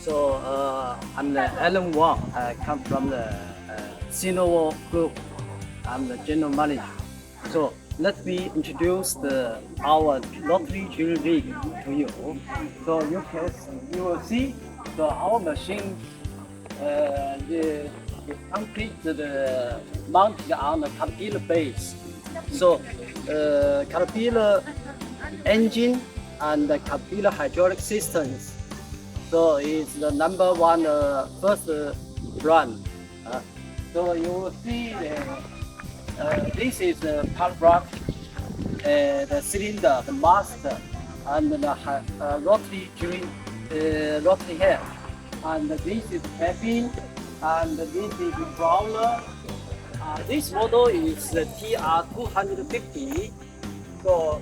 So I'm the Alan Wang. I come from the Sinovo group. I'm the general manager. So let me introduce our Rotary drill rig to you. So you will see our machine is completely mounted on the Caterpillar base. So Caterpillar engine and the Caterpillar hydraulic systems. So it's the number one first brand. So you will see this is the pump block, the cylinder, the master, and the rotary rotary head. And this is cabin, and this is the crawler. This model is the TR250. So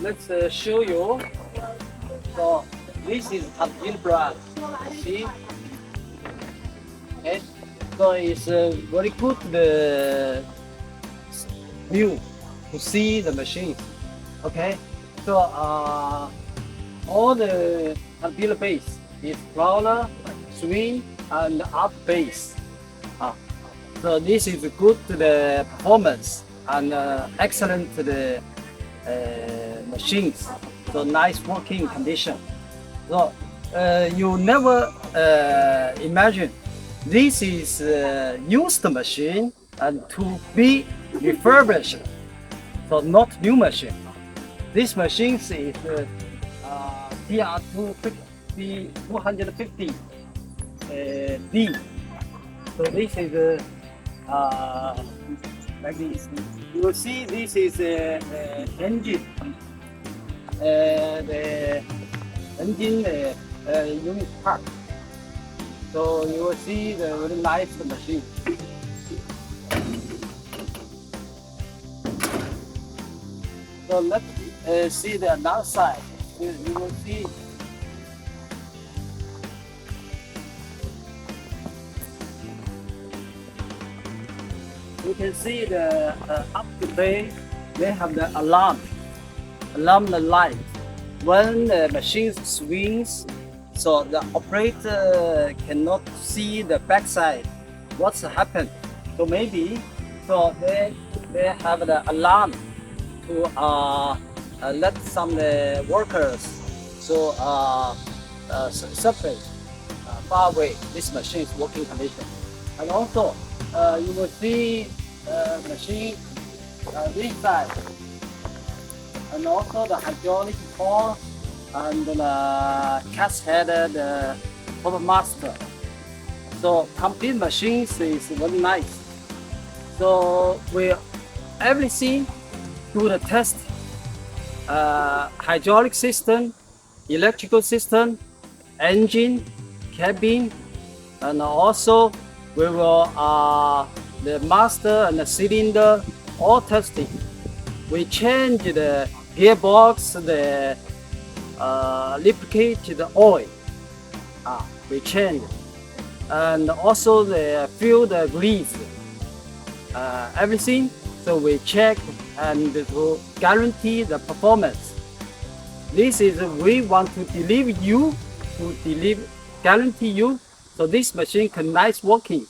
let's show you. So this is Caterpillar brand. See? Okay. So it's very good view to see the machine. Okay. So all the Caterpillar base is crawler, swing, and up base. So this is good to the performance and excellent to the machines. So nice working condition. So you never imagine this is used machine and to be refurbished. So not new machine. This machine is TR250 D. So this is like this. You will see this is engine. The engine unit part. So you will see the very nice machine. So let's see the other side. You will see. You can see the up to bay. They have the alarm the light. When the machine swings, so the operator cannot see the backside. What's happened? So maybe they have the alarm to let some workers separate far away. This machine is working condition. And also you will see machine this side. And also the hydraulic core and the cast-headed master. So complete machines is very nice. So we everything do the test, hydraulic system, electrical system, engine, cabin, and also we will the master and the cylinder all testing. We change the gearbox, the lubricate the oil. We change, and also the fuel, the grease, everything. So we check and to guarantee the performance. This is we want to guarantee you. So this machine can nice working.